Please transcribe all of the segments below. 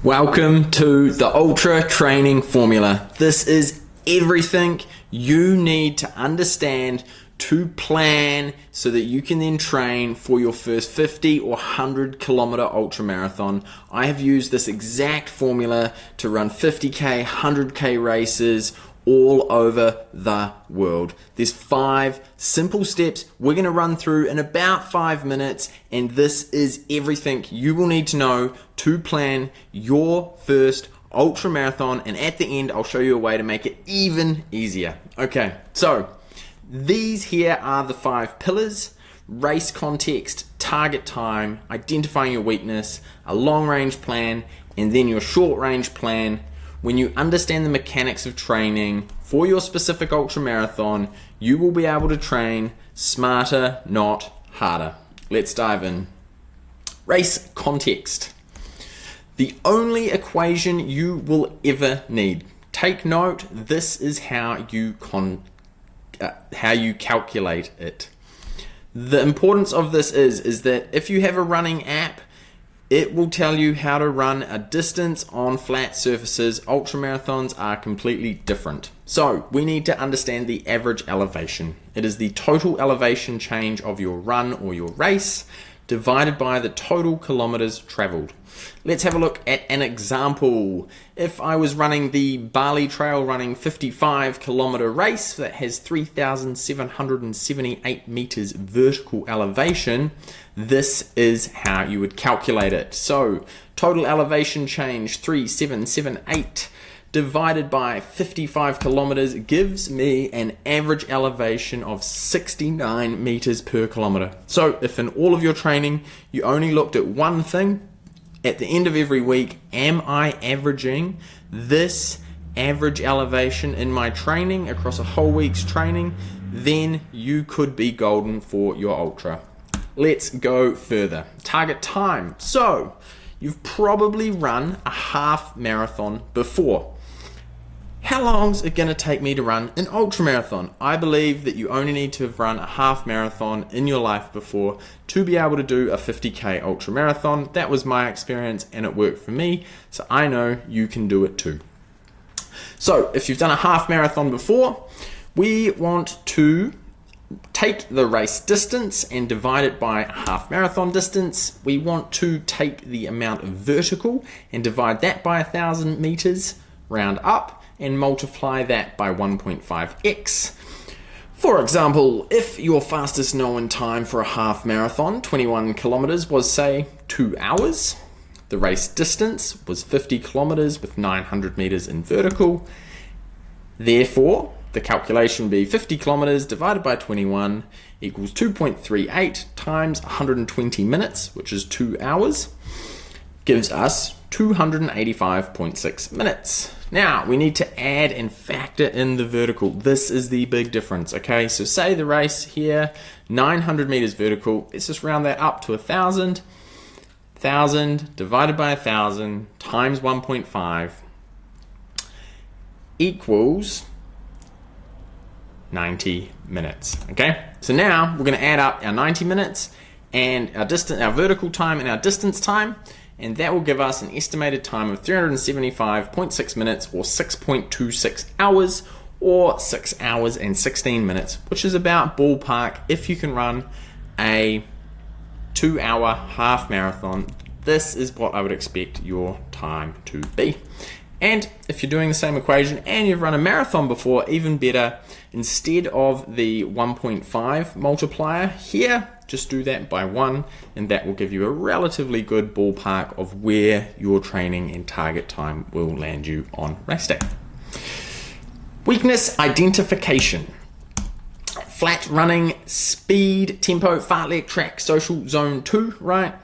Welcome to the Ultra Training Formula. This is everything you need to understand to plan so that you can then train for your first 50 or 100 kilometer ultra marathon. I have used this exact formula to run 50k, 100k races all over the world. There's 5 simple steps we're going to run through in about 5 minutes, and this is everything you will need to know to plan your first ultra marathon, and at the end I'll show you a way to make it even easier. Okay, so these here are the 5 pillars: race context, target time, identifying your weakness, a long range plan, and then your short range plan. When you understand the mechanics of training for your specific ultra marathon, you will be able to train smarter, not harder. Let's dive in. Race context. The only equation you will ever need. Take note, this is how you calculate it. The importance of this is that if you have a running app, it will tell you how to run a distance on flat surfaces. Ultra marathons are completely different. So we need to understand the average elevation. It is the total elevation change of your run or your race divided by the total kilometers traveled. Let's have a look at an example. If I was running the Bali Trail Running 55 kilometer race that has 3,778 meters vertical elevation, this is how you would calculate it. So total elevation change 3,778 divided by 55 kilometers gives me an average elevation of 69 meters per kilometer. So if in all of your training you only looked at one thing, at the end of every week, am I averaging this average elevation in my training across a whole week's training? Then you could be golden for your ultra. Let's go further. Target time. So you've probably run a half marathon before. How long is it going to take me to run an ultra marathon? I believe that you only need to have run a half marathon in your life before to be able to do a 50k ultra marathon. That was my experience and it worked for me, so I know you can do it too. So if you've done a half marathon before, we want to take the race distance and divide it by a half marathon distance. We want to take the amount of vertical and divide that by 1,000 meters, round up, and multiply that by 1.5x. For example, if your fastest known time for a half marathon, 21 kilometers, was say 2 hours, the race distance was 50 kilometers with 900 meters in vertical. Therefore, the calculation would be 50 kilometers divided by 21 equals 2.38 times 120 minutes, which is 2 hours, gives us 285.6 minutes. Now, we need to add and factor in the vertical. This is the big difference, okay? So say the race here, 900 meters vertical. Let's just round that up to 1,000. 1,000 divided by 1,000 times 1.5 equals 90 minutes, okay? So now we're gonna add up our 90 minutes and our vertical time and our distance time, and that will give us an estimated time of 375.6 minutes, or 6.26 hours, or 6 hours and 16 minutes, which is about ballpark if you can run a 2-hour half marathon. This is what I would expect your time to be. And if you're doing the same equation and you've run a marathon before, even better, instead of the 1.5 multiplier here, just do that by 1, and that will give you a relatively good ballpark of where your training and target time will land you on race day. Weakness identification. Flat running, speed, tempo, fartlek, track, social, zone 2, right?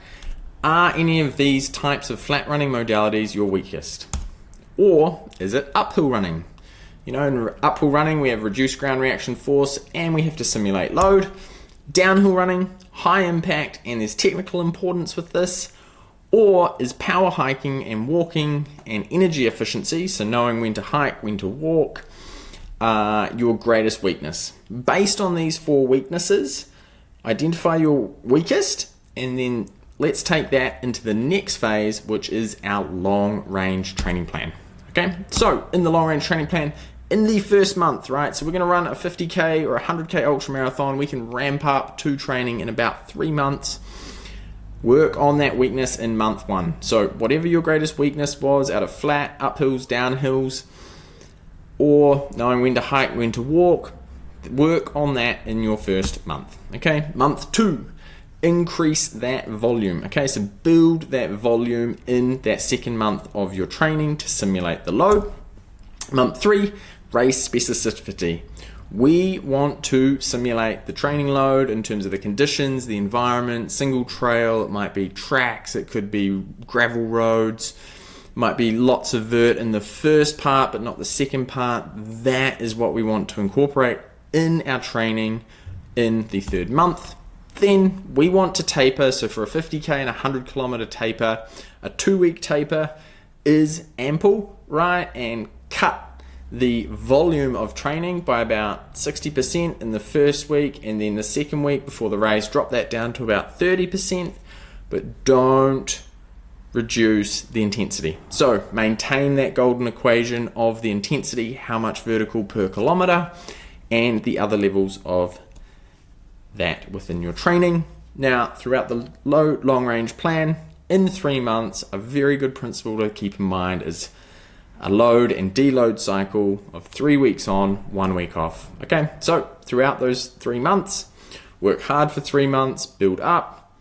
Are any of these types of flat running modalities your weakest? Or is it uphill running? You know, in uphill running, we have reduced ground reaction force and we have to simulate load. Downhill running, high impact, and there's technical importance with this. Or is power hiking and walking and energy efficiency, so knowing when to hike, when to walk, your greatest weakness? Based on these 4 weaknesses, identify your weakest and then let's take that into the next phase, which is our long range training plan. Okay, so in the long range training plan, in the first month, right, so we're going to run a 50K or a 100K ultra marathon. We can ramp up to training in about 3 months. Work on that weakness in month 1. So whatever your greatest weakness was out of flat, uphills, downhills, or knowing when to hike, when to walk, work on that in your first month. Okay, month 2, increase that volume. Okay, so build that volume in that second month of your training to simulate the load. Month 3, race specificity. We want to simulate the training load in terms of the conditions, the environment, single trail, it might be tracks, it could be gravel roads, might be lots of vert in the first part but not the second part. That is what we want to incorporate in our training in the third month. Then we want to taper, so for a 50K and 100 kilometer taper, a 2-week taper is ample, right? And cut the volume of training by about 60% in the first week, and then the second week before the race, drop that down to about 30%, but don't reduce the intensity. So maintain that golden equation of the intensity, how much vertical per kilometer, and the other levels of that within your training. Now, throughout the long range plan, in 3 months, a very good principle to keep in mind is a load and deload cycle of 3 weeks on, 1 week off. Okay, so throughout those 3 months, work hard for 3 months, build up,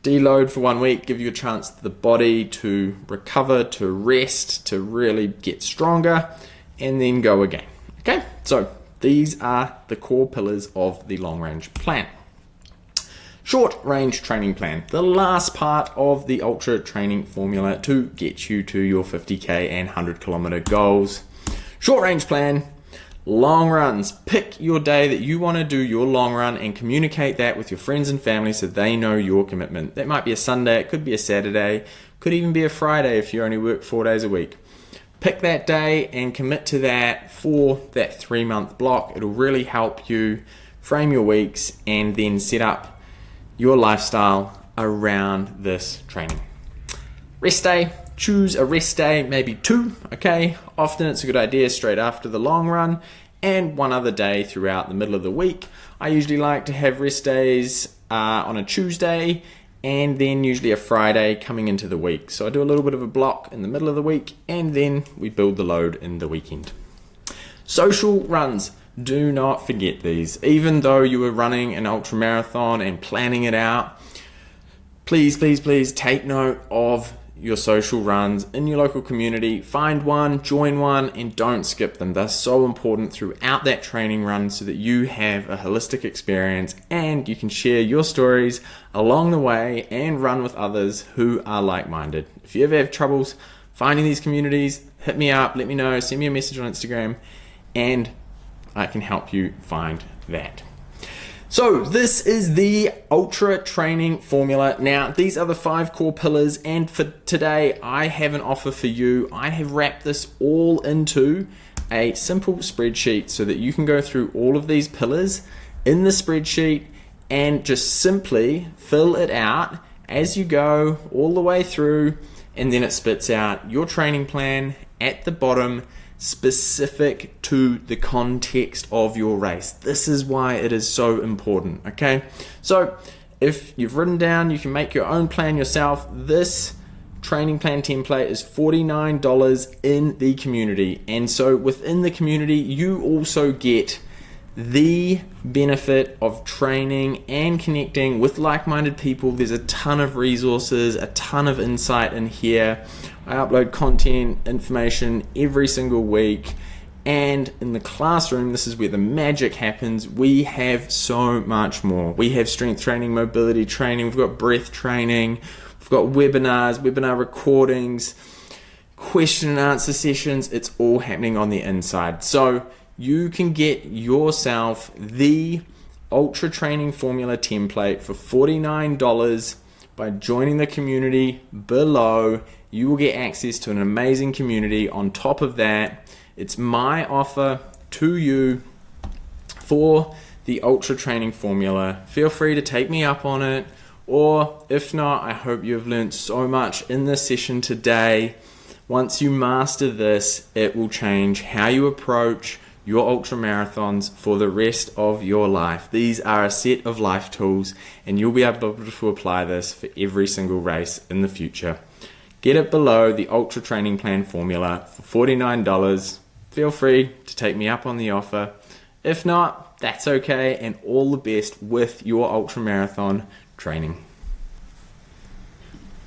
deload for 1 week, give you a chance to the body to recover, to rest, to really get stronger, and then go again. Okay, so these are the core pillars of the long range plan. Short range training plan, the last part of the ultra training formula to get you to your 50K and 100 kilometer goals. Short range plan, long runs. Pick your day that you want to do your long run and communicate that with your friends and family so they know your commitment. That might be a Sunday, it could be a Saturday, could even be a Friday if you only work 4 days a week. Pick that day and commit to that for that 3-month block. It'll really help you frame your weeks and then set up your lifestyle around this training. Rest day, choose a rest day, maybe 2, okay? Often it's a good idea straight after the long run, and 1 other day throughout the middle of the week. I usually like to have rest days on a Tuesday, and then usually a Friday coming into the week. So I do a little bit of a block in the middle of the week, and then we build the load in the weekend. Social runs. Do not forget these. Even though you were running an ultra marathon and planning it out, please, please, please take note of your social runs in your local community. Find one, join one, and don't skip them. They're so important throughout that training run so that you have a holistic experience and you can share your stories along the way and run with others who are like-minded. If you ever have troubles finding these communities, hit me up, let me know, send me a message on Instagram, and I can help you find that. So this is the ultra training formula. Now, these are the 5 core pillars, and for today, I have an offer for you. I have wrapped this all into a simple spreadsheet so that you can go through all of these pillars in the spreadsheet and just simply fill it out as you go all the way through, and then it spits out your training plan at the bottom, specific to the context of your race. This is why it is so important, okay? So if you've written down, you can make your own plan yourself. This training plan template is $49 in the community. And so within the community, you also get the benefit of training and connecting with like-minded people. There's a ton of resources, a ton of insight in here. I upload content, information every single week. And in the classroom, this is where the magic happens. We have so much more. We have strength training, mobility training, we've got breath training, we've got webinars, webinar recordings, question and answer sessions. It's all happening on the inside. So you can get yourself the Ultra Training Formula template for $49 by joining the community below. You will get access to an amazing community. On top of that, it's my offer to you for the Ultra Training Formula. Feel free to take me up on it, Or if not, I hope you have learned so much in this session today. Once you master this, it will change how you approach your ultra marathons for the rest of your life. These are a set of life tools, and you'll be able to apply this for every single race in the future. Get it below the Ultra Training Plan formula for $49. Feel free to take me up on the offer. If not, that's okay, and all the best with your ultra marathon training.